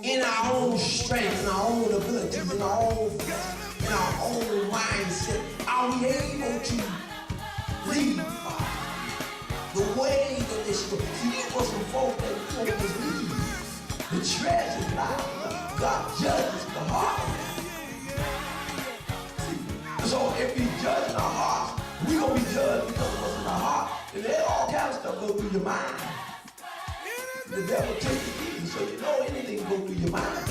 in our own strength, in our own abilities, in our own mindset, are we able to lead the way that they should? See, these were some folk that told us lead. The treasure lies. God judges the heart. So if we judge in our hearts, we're going to be judged because of what's in our heart. And then all kinds of stuff go through your mind. The devil takes it easy, so you know anything go through your mind.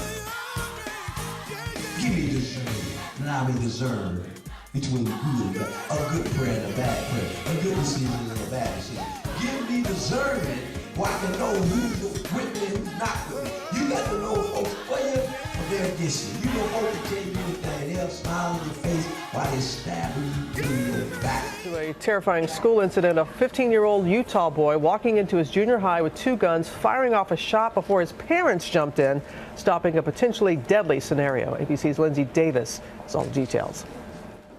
Give me discernment, and I may discern between good and bad, a good prayer and a bad prayer, a good decision and a bad decision. Give me discernment where I can know who's with me and who's not with me. You got to know folks for you or they're against you. You know folks can tell you anything, they'll smile on your face while they stab you in your back. A terrifying school incident, a 15-year-old Utah boy walking into his junior high with two guns, firing off a shot before his parents jumped in, stopping a potentially deadly scenario. ABC's Lindsay Davis has all the details.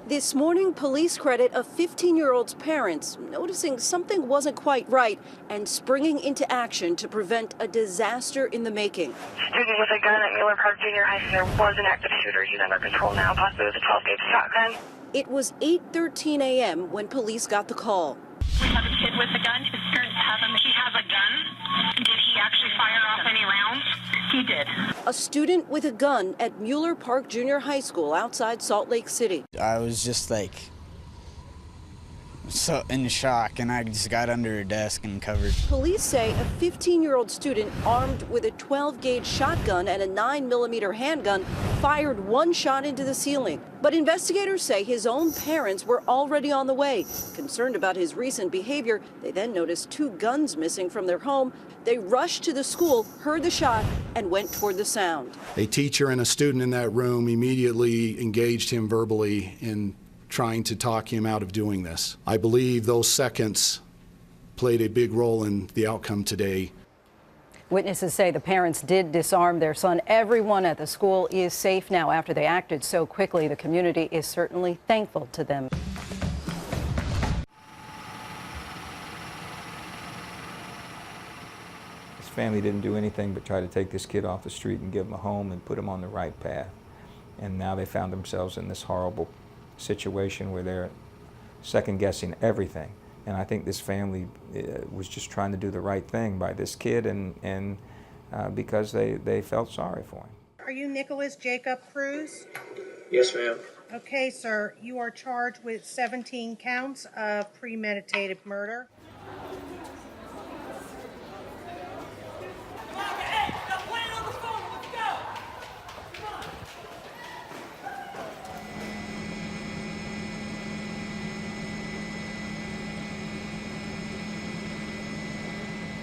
This morning, police credit a 15-year-old's parents noticing something wasn't quite right and springing into action to prevent a disaster in the making. Student with a gun at Mueller Park Junior High. There was an active shooter. He's under control now, possibly with a 12-gauge shotgun. It was 8:13 a.m. when police got the call. We have a kid with a gun. His parents have him. He has a gun. Did he actually fire off any rounds? He did. A student with a gun at Mueller Park Junior High School outside Salt Lake City. I was just so in shock, and I just got under a desk and covered. Police say a 15-year-old student armed with a 12-gauge shotgun and a 9mm handgun fired one shot into the ceiling. But investigators say his own parents were already on the way. Concerned about his recent behavior, they then noticed two guns missing from their home. They rushed to the school, heard the shot, and went toward the sound. A teacher and a student in that room immediately engaged him verbally in trying to talk him out of doing this. I believe those seconds played a big role in the outcome today. Witnesses say the parents did disarm their son. Everyone at the school is safe now after they acted so quickly. The community is certainly thankful to them. His family didn't do anything but try to take this kid off the street and give him a home and put him on the right path. And now they found themselves in this horrible situation where they're second-guessing everything. And I think this family was just trying to do the right thing by this kid, and because they felt sorry for him. Are you Nicholas Jacob Cruz? Yes, ma'am. Okay, sir. You are charged with 17 counts of premeditated murder.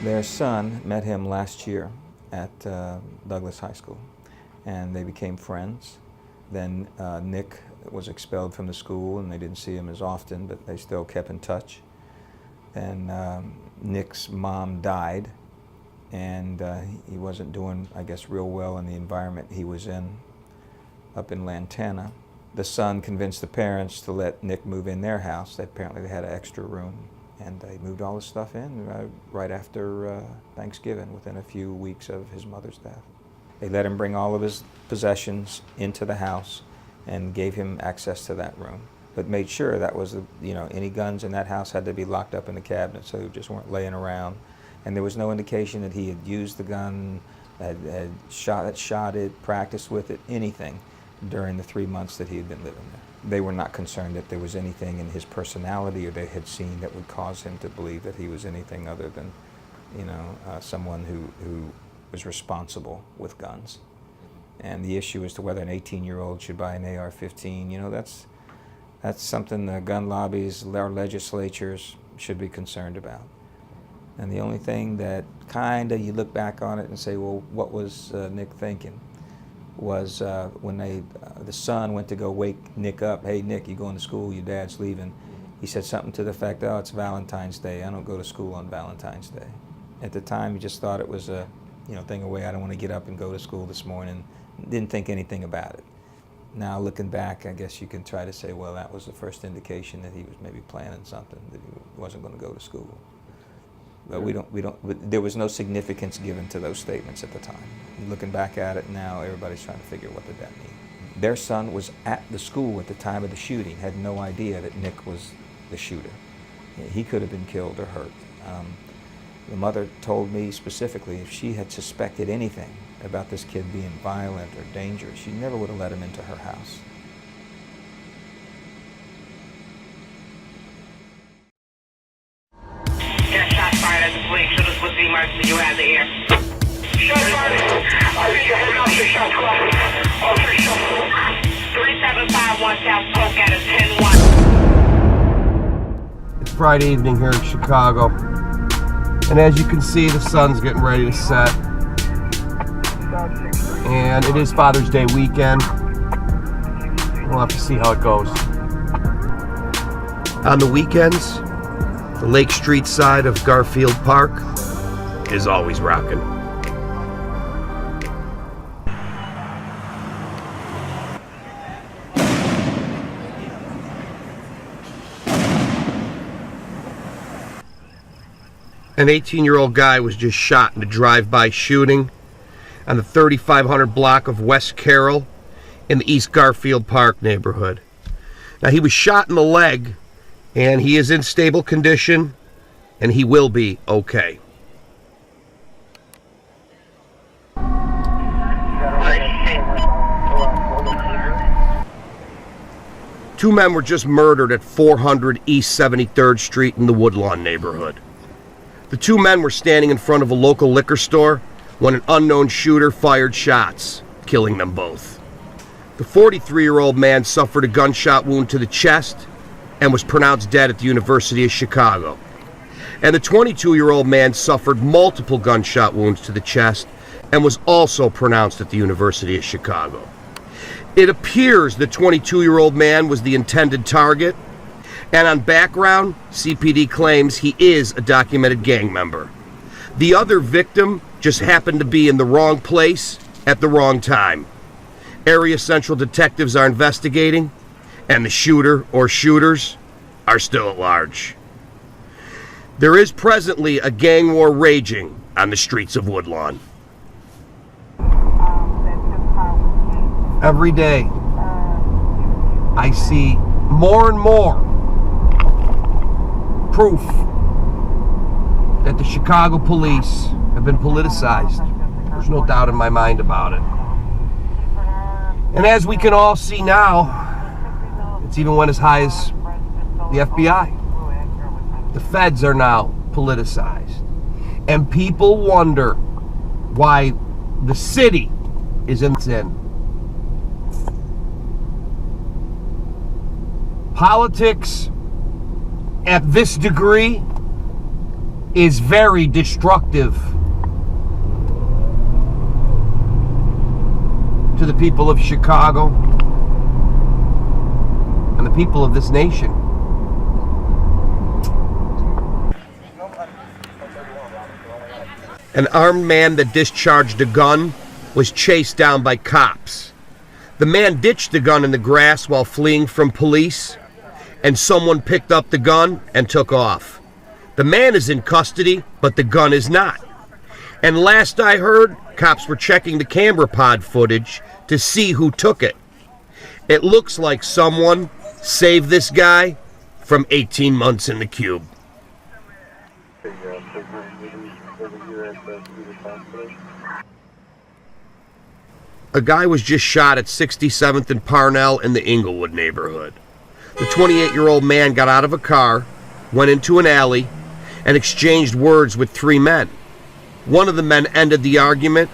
Their son met him last year at Douglas High School, and they became friends. Then Nick was expelled from the school, and they didn't see him as often, but they still kept in touch. And Nick's mom died, and he wasn't doing, I guess, real well in the environment he was in up in Lantana. The son convinced the parents to let Nick move in their house. Apparently they had an extra room. And they moved all his stuff in right after Thanksgiving, within a few weeks of his mother's death. They let him bring all of his possessions into the house and gave him access to that room, but made sure that was, any guns in that house had to be locked up in the cabinet so they just weren't laying around. And there was no indication that he had used the gun, had shot it, practiced with it, anything during the 3 months that he had been living there. They were not concerned that there was anything in his personality or they had seen that would cause him to believe that he was anything other than, someone who was responsible with guns. And the issue as to whether an 18-year-old should buy an AR-15, that's something the gun lobbies, our legislatures should be concerned about. And the only thing that you look back on it and say, well, what was Nick thinking? Was when the son went to go wake Nick up. Hey, Nick, you going to school? Your dad's leaving. He said something to the effect, oh, it's Valentine's Day. I don't go to school on Valentine's Day. At the time, he just thought it was a thing away. I don't want to get up and go to school this morning. Didn't think anything about it. Now, looking back, I guess you can try to say, well, that was the first indication that he was maybe planning something, that he wasn't going to go to school. But there was no significance given to those statements at the time. Looking back at it now, everybody's trying to figure what did that mean. Their son was at the school at the time of the shooting, had no idea that Nick was the shooter. He could have been killed or hurt. The mother told me specifically if she had suspected anything about this kid being violent or dangerous, she never would have let him into her house. Shots fired at the police. Shooters was the emergency. You have the air. Shots fired. I think you heard officer shots fired. Officer shots fired. 3751 South Polk at a 10-1. It's Friday evening here in Chicago. And as you can see, the sun's getting ready to set. And it is Father's Day weekend. We'll have to see how it goes. On the weekends, the Lake Street side of Garfield Park is always rocking. An 18-year-old guy was just shot in a drive-by shooting on the 3500 block of West Carroll in the East Garfield Park neighborhood. Now, he was shot in the leg, and he is in stable condition, and he will be okay. Two men were just murdered at 400 East 73rd Street in the Woodlawn neighborhood. The two men were standing in front of a local liquor store when an unknown shooter fired shots, killing them both. The 43-year-old man suffered a gunshot wound to the chest and was pronounced dead at the University of Chicago. And the 22-year-old man suffered multiple gunshot wounds to the chest and was also pronounced at the University of Chicago. It appears the 22-year-old man was the intended target, and on background, CPD claims he is a documented gang member. The other victim just happened to be in the wrong place at the wrong time. Area Central detectives are investigating, and the shooter or shooters are still at large. There is presently a gang war raging on the streets of Woodlawn. Every day, I see more and more proof that the Chicago police have been politicized. There's no doubt in my mind about it. And as we can all see now, it's even went as high as the FBI. The feds are now politicized. And people wonder why the city is in sin. Politics at this degree is very destructive to the people of Chicago and the people of this nation. An armed man that discharged a gun was chased down by cops. The man ditched the gun in the grass while fleeing from police, and someone picked up the gun and took off. The man is in custody, but the gun is not. And last I heard, cops were checking the camera pod footage to see who took it. It looks like someone saved this guy from 18 months in the cube. A guy was just shot at 67th and Parnell in the Inglewood neighborhood. The 28-year-old man got out of a car, went into an alley, and exchanged words with three men. One of the men ended the argument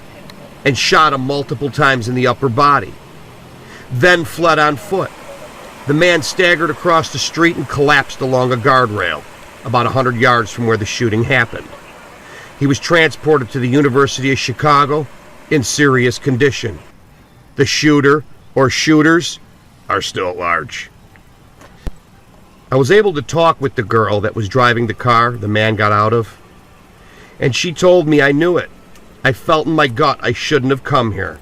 and shot him multiple times in the upper body, then fled on foot. The man staggered across the street and collapsed along a guardrail, about 100 yards from where the shooting happened. He was transported to the University of Chicago in serious condition. The shooter or shooters are still at large. I was able to talk with the girl that was driving the car the man got out of, and she told me I knew it. I felt in my gut I shouldn't have come here.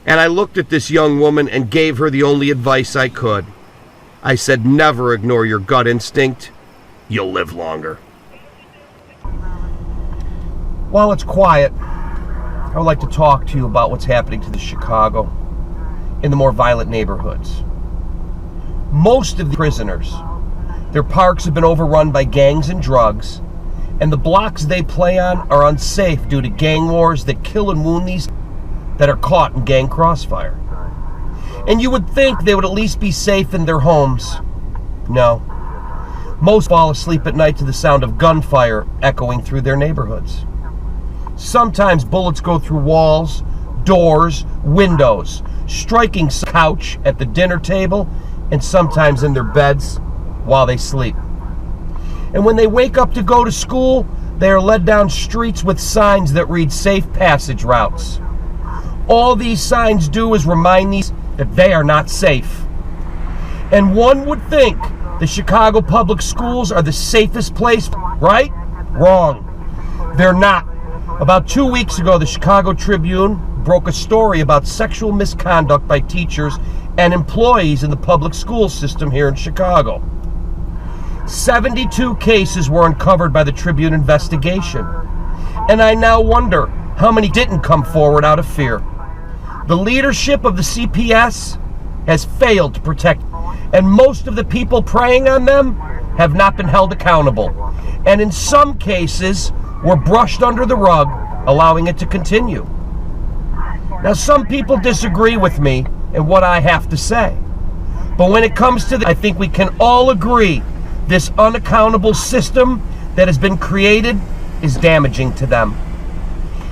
And I looked at this young woman and gave her the only advice I could. I said, never ignore your gut instinct. You'll live longer. While it's quiet, I would like to talk to you about what's happening to the Chicago in the more violent neighborhoods. Most of the prisoners, their parks have been overrun by gangs and drugs, and the blocks they play on are unsafe due to gang wars that kill and wound these that are caught in gang crossfire. And you would think they would at least be safe in their homes. No. Most fall asleep at night to the sound of gunfire echoing through their neighborhoods. Sometimes bullets go through walls, doors, windows, striking some couch at the dinner table, and sometimes in their beds while they sleep. And when they wake up to go to school, they are led down streets with signs that read safe passage routes. All these signs do is remind these that they are not safe. And one would think the Chicago public schools are the safest place, right? Wrong. They're not. About 2 weeks ago, the Chicago Tribune broke a story about sexual misconduct by teachers and employees in the public school system here in Chicago. 72 cases were uncovered by the Tribune investigation. And I now wonder how many didn't come forward out of fear. The leadership of the CPS has failed to protect, and most of the people preying on them have not been held accountable, and in some cases were brushed under the rug, allowing it to continue. Now, some people disagree with me in what I have to say, but when it comes to I think we can all agree this unaccountable system that has been created is damaging to them.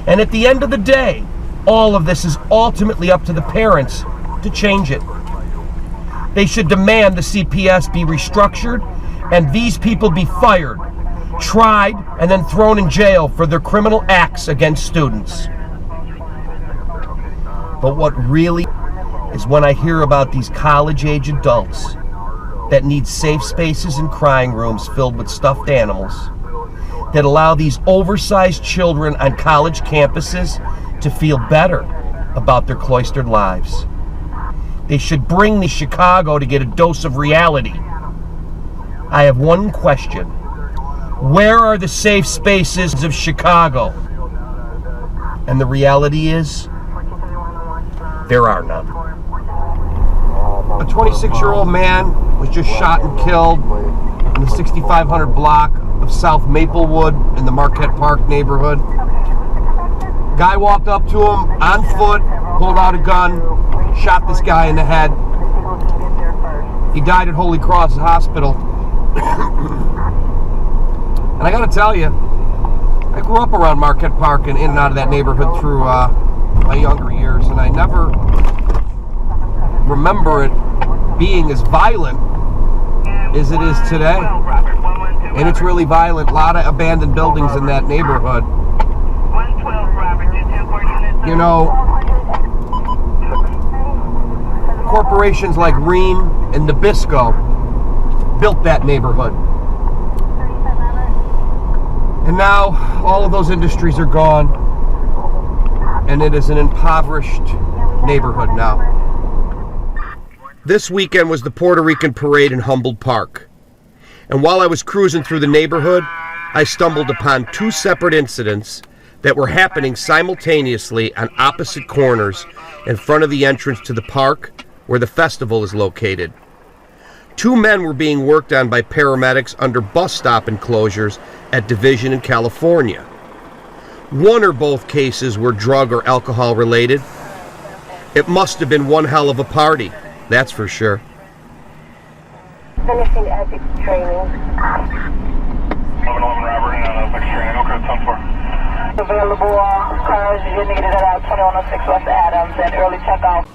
And at the end of the day, all of this is ultimately up to the parents to change it. They should demand the CPS be restructured and these people be fired, tried, and then thrown in jail for their criminal acts against students. But what really is when I hear about these college-age adults that need safe spaces and crying rooms filled with stuffed animals, that allow these oversized children on college campuses to feel better about their cloistered lives. They should bring me Chicago to get a dose of reality. I have one question. Where are the safe spaces of Chicago? And the reality is, there are none. A 26-year-old man was just shot and killed in the 6500 block of South Maplewood in the Marquette Park neighborhood. Guy walked up to him on foot, pulled out a gun, shot this guy in the head. He died at Holy Cross Hospital. And I gotta tell you, I grew up around Marquette Park and in and out of that neighborhood through my younger years, and I never remember it being as violent as it is today. And it's really violent. A lot of abandoned buildings in that neighborhood. You know, corporations like Ream and Nabisco built that neighborhood. And now all of those industries are gone, and it is an impoverished neighborhood now. This weekend was the Puerto Rican parade in Humboldt Park. And while I was cruising through the neighborhood, I stumbled upon two separate incidents that were happening simultaneously on opposite corners in front of the entrance to the park where the festival is located. Two men were being worked on by paramedics under bus stop enclosures at Division in California. One or both cases were drug or alcohol related. It must have been one hell of a party, that's for sure. Finishing ethics training. 11 Robert and ethics training. Okay, 10-4. Available cars you needed at 2106 West Adams and early checkout.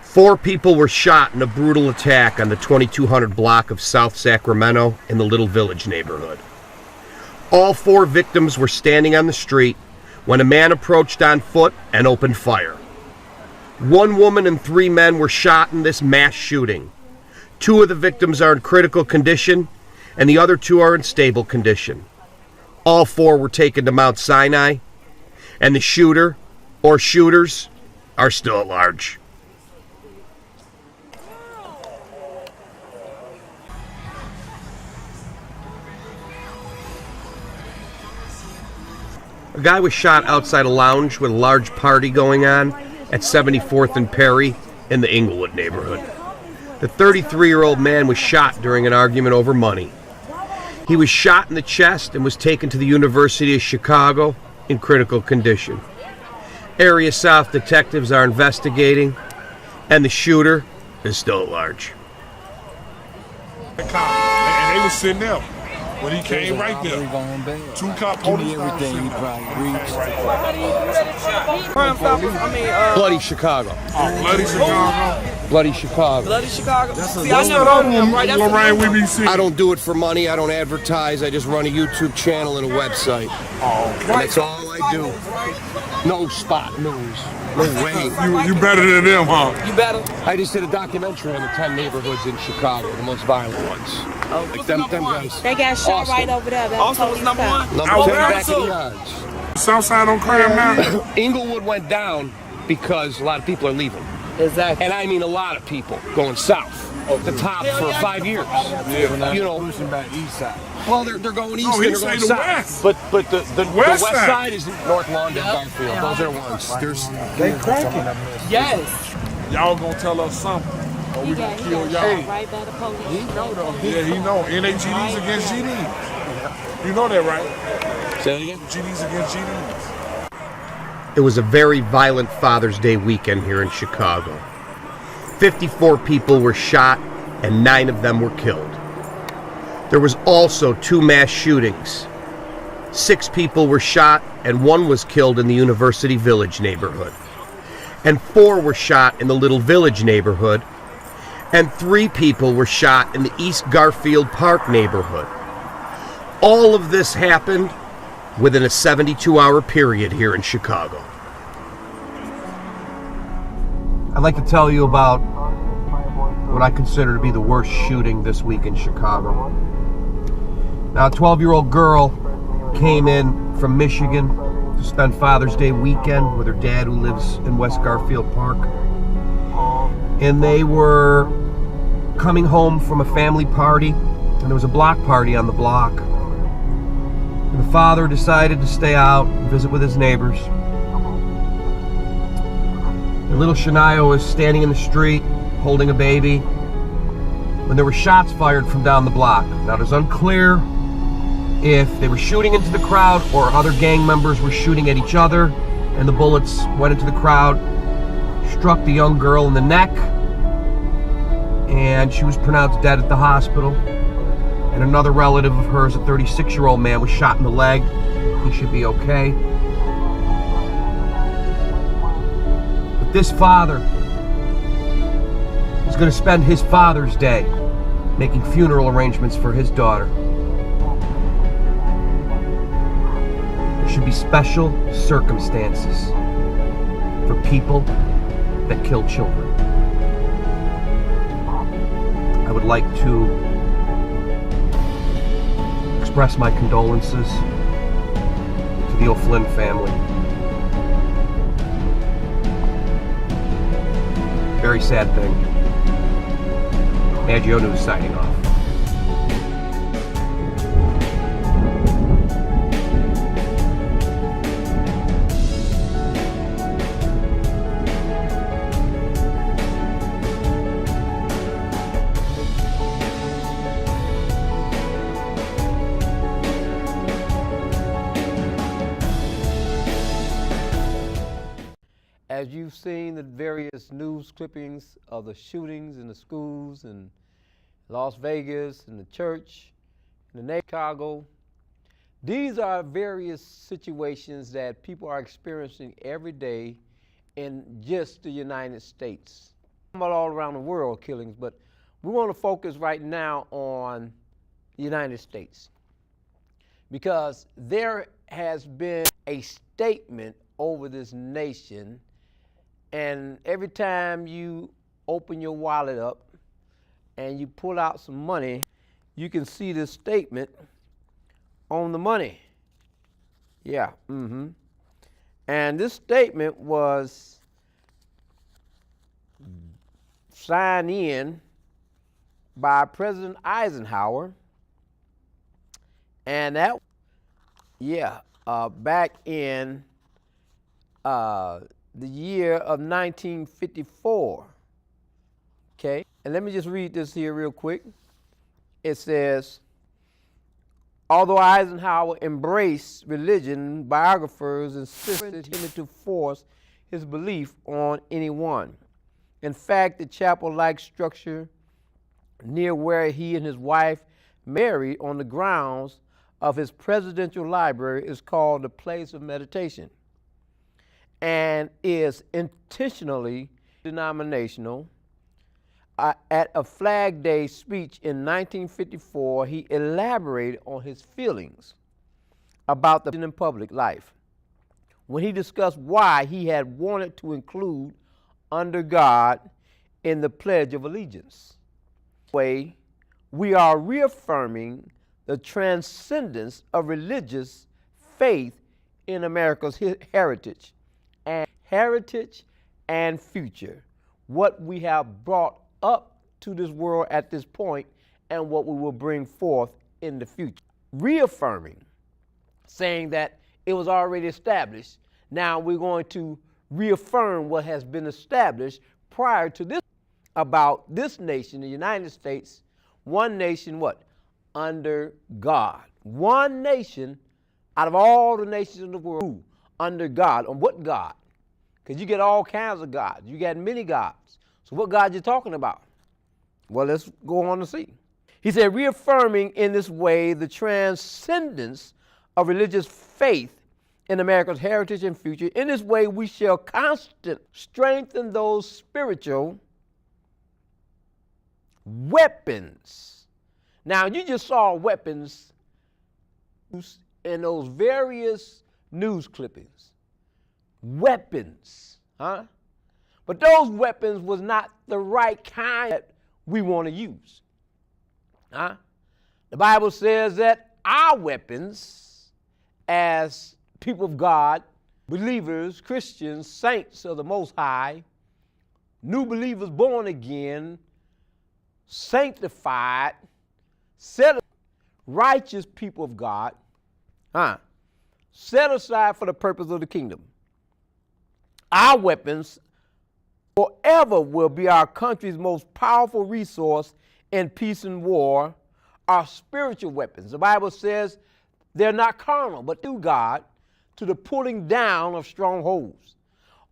4 people were shot in a brutal attack on the 2200 block of South Sacramento in the Little Village neighborhood. All 4 victims were standing on the street when a man approached on foot and opened fire. 1 woman and 3 men were shot in this mass shooting. 2 of the victims are in critical condition, and the other 2 are in stable condition. All 4 were taken to Mount Sinai, and the shooter, or shooters, are still at large. A guy was shot outside a lounge with a large party going on at 74th and Perry in the Inglewood neighborhood. The 33-year-old man was shot during an argument over money. He was shot in the chest and was taken to the University of Chicago in critical condition. Area South detectives are investigating, and the shooter is still at large. And they was sitting there when he came right there. 2 cops holding everything. He probably Bloody Chicago. Oh, Bloody Chicago. Bloody Chicago. Bloody Chicago. See, I never heard of him, right? That's Lorraine, we be seeing. I don't do it for money. I don't advertise. I just run a YouTube channel and a website. Oh, and that's all I do. No spot news. No way. You better than them, huh? You better. I just did a documentary on the 10 neighborhoods in Chicago, the most violent ones. Oh. Like them guys. They got shot right over there. Austin was number 1. Number 10 back in the yards. Southside on crime now. Inglewood went down because a lot of people are leaving. Exactly. And I mean a lot of people going south. The top for 5 years. Yeah. You know, pushing back east side. well, they're going east No, and he they're say going the south. west. But the west side is North London, Garfield. Those are ones. They cracking. Yes. Y'all gonna tell us something. Or we gonna kill y'all. Right by the police. He know though. Yeah, he know. NAGDs against GD. You know that, right? Say it again? GDs against GDs. It was a very violent Father's Day weekend here in Chicago. 54 people were shot and 9 of them were killed. There was also 2 mass shootings. 6 people were shot and 1 was killed in the University Village neighborhood. And 4 were shot in the Little Village neighborhood. And 3 people were shot in the East Garfield Park neighborhood. All of this happened within a 72-hour period here in Chicago. I'd like to tell you about what I consider to be the worst shooting this week in Chicago. Now, a 12-year-old girl came in from Michigan to spend Father's Day weekend with her dad, who lives in West Garfield Park. And they were coming home from a family party, and there was a block party on the block. And the father decided to stay out and visit with his neighbors. And little Shania was standing in the street holding a baby when there were shots fired from down the block. Now, it is unclear if they were shooting into the crowd or other gang members were shooting at each other, and the bullets went into the crowd, struck the young girl in the neck, and she was pronounced dead at the hospital. And another relative of hers, a 36-year-old man, was shot in the leg. He should be okay. But this father is going to spend his Father's Day making funeral arrangements for his daughter. There should be special circumstances for people that kill children. I would like to express my condolences to the O'Flynn family. Very sad thing. Maggio News signing off. As you've seen the various news clippings of the shootings in the schools in Las Vegas, in the church, in the Chicago, these are various situations that people are experiencing every day in just the United States. About all around the world killings, but we want to focus right now on the United States because there has been a statement over this nation. And every time you open your wallet up and you pull out some money, you can see this statement on the money. Yeah, And this statement was signed in by President Eisenhower. And that, back in the year of 1954. Okay, and let me just read this here real quick. It says, although Eisenhower embraced religion, biographers insisted him to force his belief on anyone. In fact, the chapel-like structure near where he and his wife married on the grounds of his presidential library is called the place of meditation and is intentionally denominational. At a Flag Day speech in 1954, he elaborated on his feelings about the in public life when he discussed why he had wanted to include under God in the Pledge of Allegiance. Way, we are reaffirming the transcendence of religious faith in America's heritage and future, what we have brought up to this world at this point and what we will bring forth in the future. Reaffirming, saying that it was already established. Now we're going to reaffirm what has been established prior to this about this nation, the United States, one nation, what? Under God. One nation out of all the nations in the world under God. On what God? Because you get all kinds of gods. You got many gods. So what God you talking about? Well, let's go on to see. He said, reaffirming in this way the transcendence of religious faith in America's heritage and future. In this way, we shall constantly strengthen those spiritual weapons. Now, you just saw weapons in those various news clippings. Weapons, huh? But those weapons was not the right kind that we want to use. Huh? The Bible says that our weapons as people of God, believers, Christians, saints of the Most High, new believers born again, sanctified, set righteous people of God, set aside for the purpose of the kingdom. Our weapons forever will be our country's most powerful resource in peace and war, our spiritual weapons. The Bible says they're not carnal, but through God, to the pulling down of strongholds.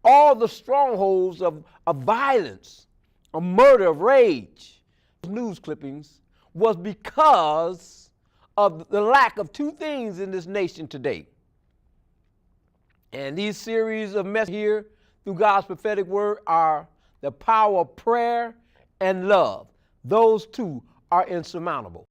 All the strongholds of violence, of murder, of rage, news clippings, was because of the lack of two things in this nation today. And these series of messages here through God's prophetic word are the power of prayer and love. Those two are insurmountable.